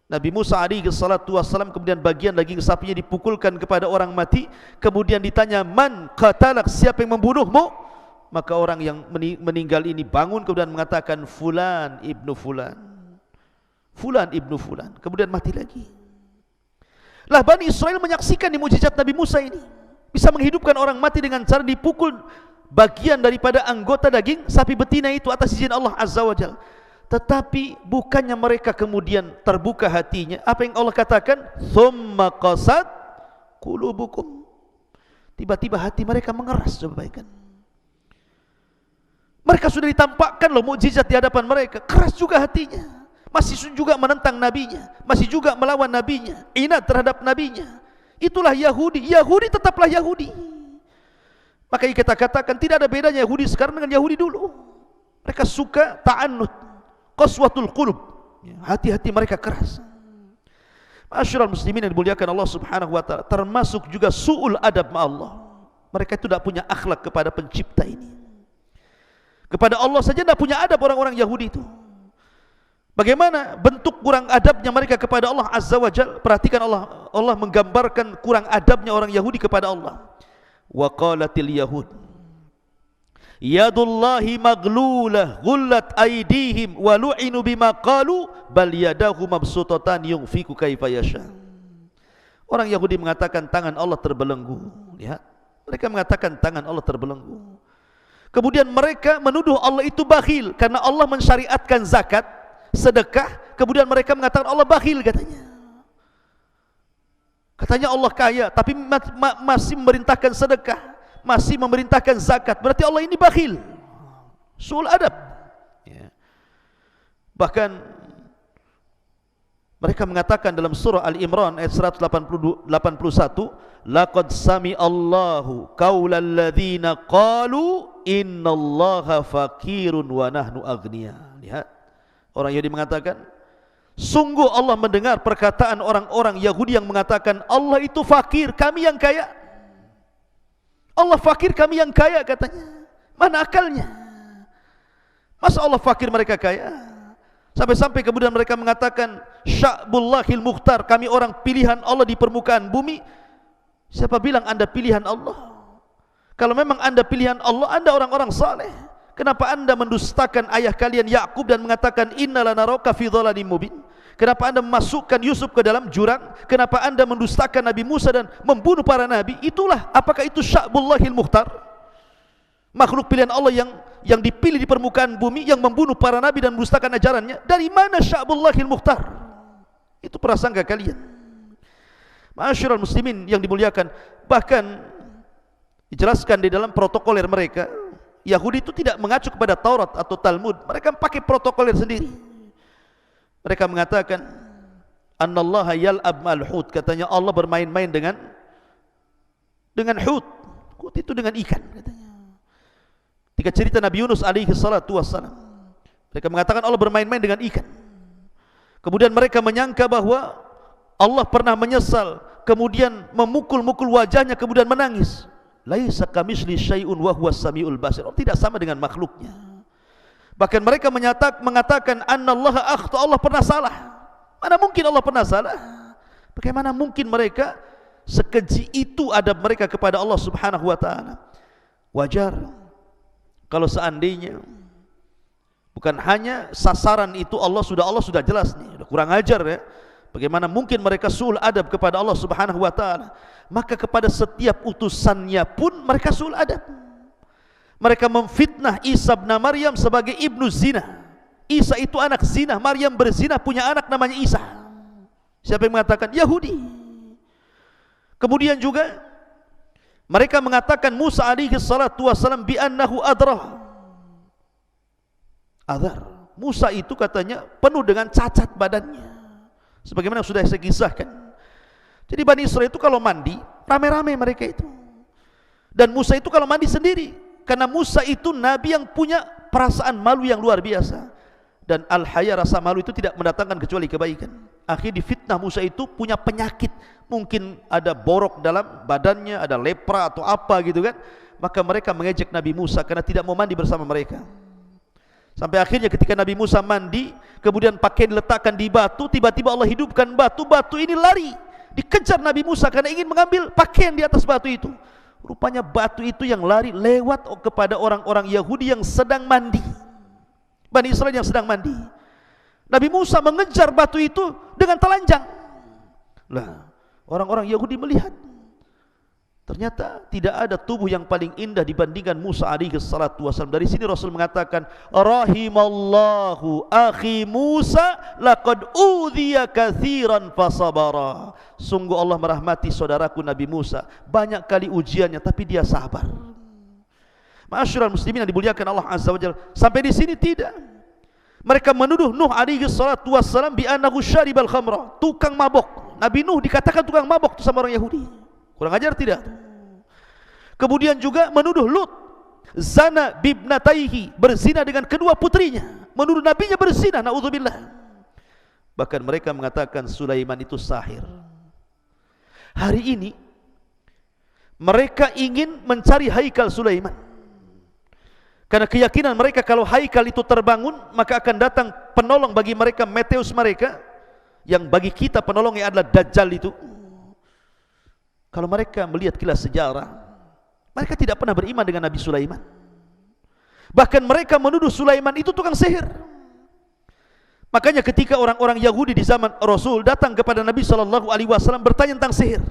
Nabi Musa alaihi salatu wassalam, kemudian bagian daging sapinya dipukulkan kepada orang mati, kemudian ditanya, man qatalak, siapa yang membunuhmu? Maka orang yang meninggal ini bangun kemudian mengatakan, fulan ibnu fulan, fulan ibnu fulan, kemudian mati lagi. Lah Bani Israel menyaksikan di mukjizat Nabi Musa ini, bisa menghidupkan orang mati dengan cara dipukul bagian daripada anggota daging sapi betina itu atas izin Allah Azza wa Jalla. Tetapi bukannya mereka kemudian terbuka hatinya. Apa yang Allah katakan? Tsumma qasat qulubukum. Tiba-tiba hati mereka mengeras. Coba bayangkan. Mereka sudah ditampakkan loh mukjizat di hadapan mereka, keras juga hatinya. Masih juga menentang nabinya, masih juga melawan nabinya, inat terhadap nabinya. Itulah Yahudi. Yahudi tetaplah Yahudi. Maka kita katakan tidak ada bedanya Yahudi sekarang dengan Yahudi dulu. Mereka suka ta'annud, qaswatul qulub, hati-hati mereka keras. Ma'asyiral muslimin yang dimuliakan Allah Subhanahu wa taala, termasuk juga su'ul adab ma Allah. Mereka itu tidak punya akhlak kepada pencipta ini. Kepada Allah saja tidak punya adab orang-orang Yahudi itu. Bagaimana bentuk kurang adabnya mereka kepada Allah Azza wa Jalla? Perhatikan Allah menggambarkan kurang adabnya orang Yahudi kepada Allah. Wa qalatil yahud yadullahi maglulah ghullat aydihim wa lu'inu bima qalu bal yadahu mabsutatan yunfiqu kaifa yasha. Orang Yahudi mengatakan tangan Allah terbelenggu. Lihat, mereka mengatakan tangan Allah terbelenggu. Kemudian mereka menuduh Allah itu bakhil karena Allah mensyariatkan zakat, sedekah, kemudian mereka mengatakan Allah bakhil katanya. Katanya Allah kaya, tapi masih memerintahkan sedekah, masih memerintahkan zakat. Berarti Allah ini bakhil. Su'ul adab. Ya. Bahkan mereka mengatakan dalam surah Al-Imran ayat 181, laqad sami'allahu qaulal ladzina qalu innallaha faqirun wa nahnu aghnia. Lihat, orang Yahudi mengatakan, sungguh Allah mendengar perkataan orang-orang Yahudi yang mengatakan Allah itu fakir, kami yang kaya. Allah fakir, kami yang kaya katanya. Mana akalnya? Masa Allah fakir, mereka kaya? Sampai-sampai kemudian mereka mengatakan Sya'bullahil Mukhtar, kami orang pilihan Allah di permukaan bumi. Siapa bilang anda pilihan Allah? Kalau memang anda pilihan Allah, anda orang-orang saleh. Kenapa anda mendustakan ayah kalian Yakub dan mengatakan inna lanaraka fi dhalalim mubin? Kenapa anda memasukkan Yusuf ke dalam jurang? Kenapa anda mendustakan Nabi Musa dan membunuh para nabi? Itulah, apakah itu Sya'bullahil Mukhtar? Makhluk pilihan Allah yang dipilih di permukaan bumi, yang membunuh para nabi dan mendustakan ajarannya. Dari mana Sya'bullahil Mukhtar? Itu prasangka kalian. Ma'asyiral muslimin yang dimuliakan. Bahkan dijelaskan di dalam protokoler mereka, Yahudi itu tidak mengacu kepada Taurat atau Talmud. Mereka pakai protokoler sendiri. Mereka mengatakan annallaha yal'ab ma'al hut, katanya Allah bermain-main dengan hut. Hut itu dengan ikan katanya. Ketika cerita Nabi Yunus alaihi salatu wassalam, mereka mengatakan Allah bermain-main dengan ikan. Kemudian mereka menyangka bahwa Allah pernah menyesal, kemudian memukul-mukul wajahnya, kemudian menangis. Laisa kamitsli syai'un wa huwas samiul basir. Allah tidak sama dengan makhluknya. Bahkan mereka mengatakan annallaha akhta, Allah pernah salah. Mana mungkin Allah pernah salah? Bagaimana mungkin mereka sekeji itu adab mereka kepada Allah Subhanahu wa taala? Wajar kalau seandainya bukan hanya sasaran itu Allah sudah jelas nih, sudah kurang ajar ya. Bagaimana mungkin mereka su'ul adab kepada Allah Subhanahu wa taala? Maka kepada setiap utusannya pun mereka su'ul adab. Mereka memfitnah Isa bin Maryam sebagai ibnu zina. Isa itu anak zina, Maryam berzina, punya anak namanya Isa. Siapa yang mengatakan? Yahudi. Kemudian juga mereka mengatakan Musa alaihi salatu wassalam bi annahu adra. Adar. Musa itu katanya penuh dengan cacat badannya. Sebagaimana sudah saya kisahkan. Jadi Bani Israel itu kalau mandi, rame-rame mereka itu. Dan Musa itu kalau mandi sendiri. Karena Musa itu nabi yang punya perasaan malu yang luar biasa. Dan al-haya, rasa malu itu tidak mendatangkan kecuali kebaikan. Akhirnya difitnah Musa itu punya penyakit. Mungkin ada borok dalam badannya, ada lepra atau apa gitu kan. Maka mereka mengejek Nabi Musa karena tidak mau mandi bersama mereka. Sampai akhirnya ketika Nabi Musa mandi, kemudian pakaian diletakkan di batu, tiba-tiba Allah hidupkan batu. Batu ini lari, dikejar Nabi Musa karena ingin mengambil pakaian di atas batu itu. Rupanya batu itu yang lari lewat kepada orang-orang Yahudi yang sedang mandi. Bani Israel yang sedang mandi. Nabi Musa mengejar batu itu dengan telanjang. Lah, orang-orang Yahudi melihat, ternyata tidak ada tubuh yang paling indah dibandingkan Musa alaihi salatu wasallam. Dari sini Rasul mengatakan, rahimallahu akhi Musa laqad udhiya katsiran fasabara. Sungguh Allah merahmati saudaraku Nabi Musa, banyak kali ujiannya tapi dia sabar. Ma'asyiral muslimin yang dimuliakan Allah Azza wa Jalla. Sampai di sini tidak. Mereka menuduh Nuh alaihi salatu wassalam bi annahu syaribal khamra, tukang mabok. Nabi Nuh dikatakan tukang mabok itu sama orang Yahudi. Kurang ajar tidak? Kemudian juga menuduh Lut zana bibnataihi, berzina dengan kedua putrinya. Menuduh nabinya berzina, naudzubillah. Bahkan mereka mengatakan Sulaiman itu sahir. Hari ini mereka ingin mencari haikal Sulaiman. Karena keyakinan mereka kalau haikal itu terbangun, maka akan datang penolong bagi mereka, Meteus mereka, yang bagi kita penolongnya adalah Dajjal itu. Kalau mereka melihat kilas sejarah, mereka tidak pernah beriman dengan Nabi Sulaiman. Bahkan mereka menuduh Sulaiman itu tukang sihir. Makanya ketika orang-orang Yahudi di zaman Rasul datang kepada Nabi SAW bertanya tentang sihir,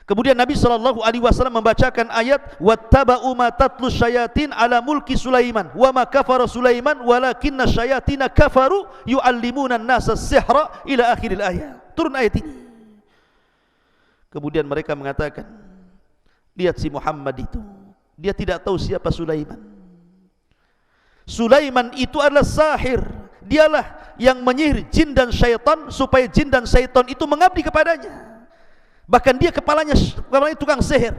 kemudian Nabi SAW membacakan ayat wattaba'u ma tatlu syayatin ala mulki Sulaiman wa ma kafara Sulaiman walakinna syayatina kafaru yu'allimuna an-nasa as-sihra ila akhiril ayat. Turun ayat ini. Kemudian mereka mengatakan, lihat si Muhammad itu, dia tidak tahu siapa Sulaiman. Sulaiman itu adalah sahir, dialah yang menyihir jin dan syaitan supaya jin dan syaitan itu mengabdi kepadanya. Bahkan dia kepalanya tukang sihir.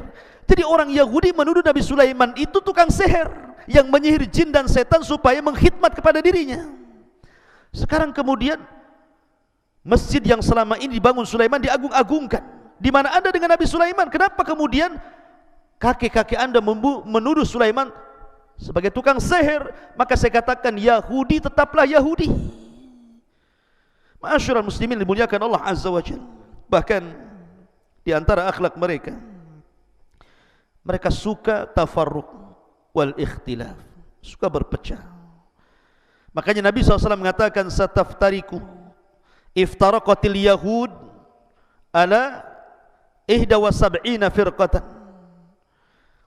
Jadi orang Yahudi menuduh Nabi Sulaiman itu tukang sihir yang menyihir jin dan setan supaya mengkhidmat kepada dirinya. Sekarang kemudian masjid yang selama ini dibangun Sulaiman diagung-agungkan. Di mana Anda dengan Nabi Sulaiman? Kenapa kemudian kakek-kakek Anda menuduh Sulaiman sebagai tukang sihir? Maka saya katakan, Yahudi tetaplah Yahudi. Ma'asyiral muslimin dimuliakan Allah Azza wa Jalla. Bahkan di antara akhlak mereka, mereka suka tafarruq wal ikhtilaf, suka berpecah. Makanya Nabi SAW mengatakan, sataftariku iftaraqatil yahud ala 71 firqatan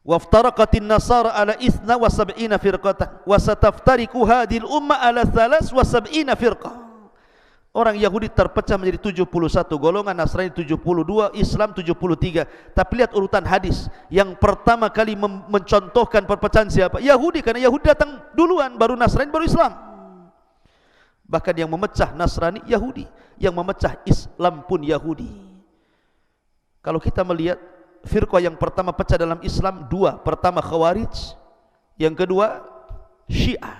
waftaraqatin nasara ala 72 firqatan wa sataftariku hadhil umma ala 73 firqah. Orang Yahudi terpecah menjadi 71 golongan, Nasrani 72, Islam 73. Tapi lihat urutan hadis. Yang pertama kali mencontohkan perpecahan siapa? Yahudi, karena Yahudi datang duluan, baru Nasrani, baru Islam. Bahkan yang memecah Nasrani Yahudi, yang memecah Islam pun Yahudi. Kalau kita melihat firqah yang pertama pecah dalam Islam dua. Pertama Khawarij, yang kedua Syiah.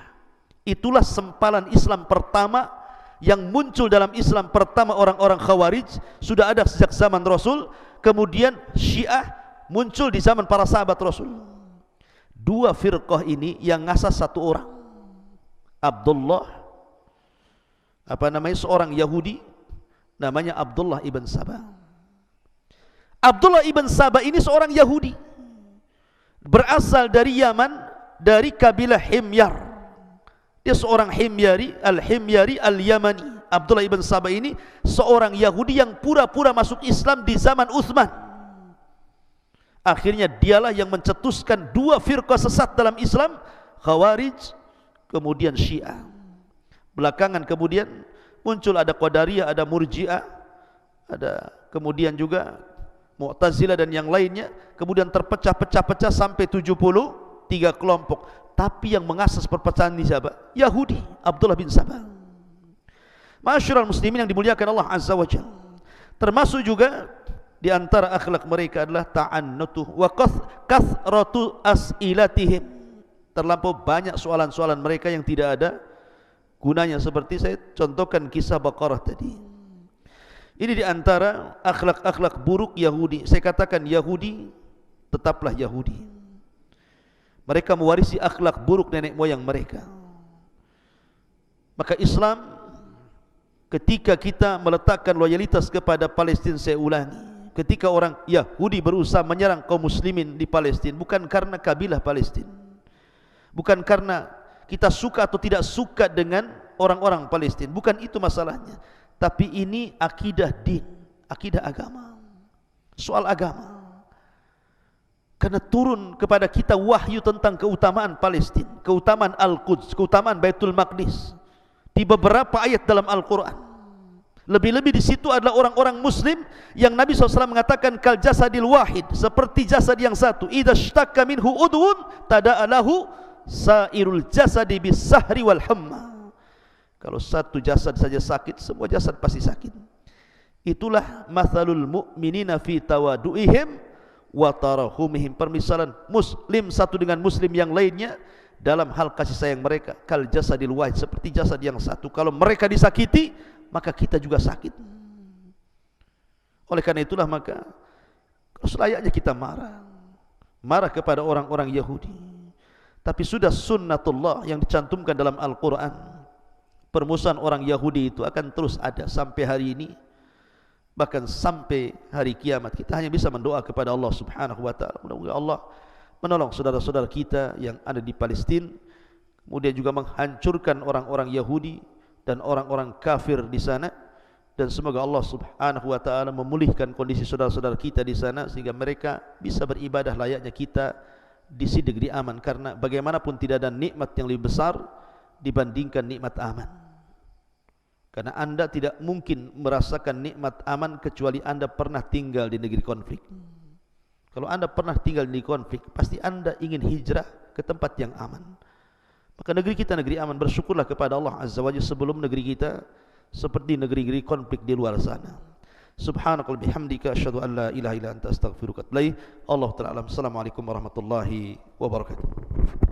Itulah sempalan Islam pertama yang muncul dalam Islam pertama. Orang-orang Khawarij sudah ada sejak zaman Rasul. Kemudian Syiah muncul di zaman para sahabat Rasul. Dua firqah ini yang ngasas satu orang, Abdullah, seorang Yahudi, namanya Abdullah ibn Sabah. Abdullah ibn Sabah ini seorang Yahudi, berasal dari Yaman, dari kabilah Himyar. Dia seorang Himyari, Al-Himyari Al-Yamani. Abdullah ibn Sabah ini seorang Yahudi yang pura-pura masuk Islam di zaman Uthman. Akhirnya dialah yang mencetuskan dua firqah sesat dalam Islam, Khawarij, kemudian Syiah. Belakangan kemudian muncul ada Qadariyah, ada Murji'ah, ada kemudian juga Mu'tazilah dan yang lainnya. Kemudian terpecah-pecah sampai 73 kelompok. Tapi yang mengasas perpecahan ini siapa? Yahudi, Abdullah bin Sabah. Ma'asyiral muslimin yang dimuliakan Allah Azza wa Jalla. Termasuk juga di antara akhlak mereka adalah ta'annutuh wa kathratu as'ilatihim. Terlampau banyak soalan-soalan mereka yang tidak ada gunanya, seperti saya contohkan kisah Baqarah tadi. Ini di antara akhlak-akhlak buruk Yahudi. Saya katakan Yahudi tetaplah Yahudi. Mereka mewarisi akhlak buruk nenek moyang mereka. Maka Islam, ketika kita meletakkan loyalitas kepada Palestina, saya ulangi, ketika orang Yahudi berusaha menyerang kaum muslimin di Palestina, bukan karena kabilah Palestina, bukan karena kita suka atau tidak suka dengan orang-orang Palestina, bukan itu masalahnya. Tapi ini akidah din, akidah agama, soal agama. Karena turun kepada kita wahyu tentang keutamaan Palestina, keutamaan Al-Quds, keutamaan Baitul Maqdis di beberapa ayat dalam Al-Quran. Lebih-lebih di situ adalah orang-orang Muslim yang Nabi SAW mengatakan kal jasadil wahid, seperti jasad yang satu. Idza ishtaka minhu udhun tada'alahu sairul jasadi bisahri wal hamma. Kalau satu jasad saja sakit, semua jasad pasti sakit. Itulah mathalul mu'minina fi tawadu'ihim wa tarahumihim, permisalan muslim satu dengan muslim yang lainnya dalam hal kasih sayang mereka. Kal jasadil wahid, seperti jasad yang satu. Kalau mereka disakiti, maka kita juga sakit. Oleh karena itulah maka selayaknya kita marah kepada orang-orang Yahudi. Tapi sudah sunnatullah yang dicantumkan dalam Al-Quran, permusuhan orang Yahudi itu akan terus ada sampai hari ini, bahkan sampai hari kiamat. Kita hanya bisa mendoa kepada Allah Subhanahu wa taala, mudah-mudahan Allah menolong saudara-saudara kita yang ada di Palestina, kemudian juga menghancurkan orang-orang Yahudi dan orang-orang kafir di sana, dan semoga Allah Subhanahu wa taala memulihkan kondisi saudara-saudara kita di sana sehingga mereka bisa beribadah layaknya kita di sini negeri aman. Karena bagaimanapun tidak ada nikmat yang lebih besar dibandingkan nikmat aman. Karena anda tidak mungkin merasakan nikmat aman kecuali anda pernah tinggal di negeri konflik. Kalau anda pernah tinggal di konflik, pasti anda ingin hijrah ke tempat yang aman. Maka negeri kita negeri aman. Bersyukurlah kepada Allah Azza wa Jalla sebelum negeri kita seperti negeri-negeri konflik di luar sana. Subhanakal bihamdika asyhadu an la ilaha illa anta astaghfiruka wa atubu ilaik. Allah Ta'ala alam. Assalamualaikum warahmatullahi wabarakatuh.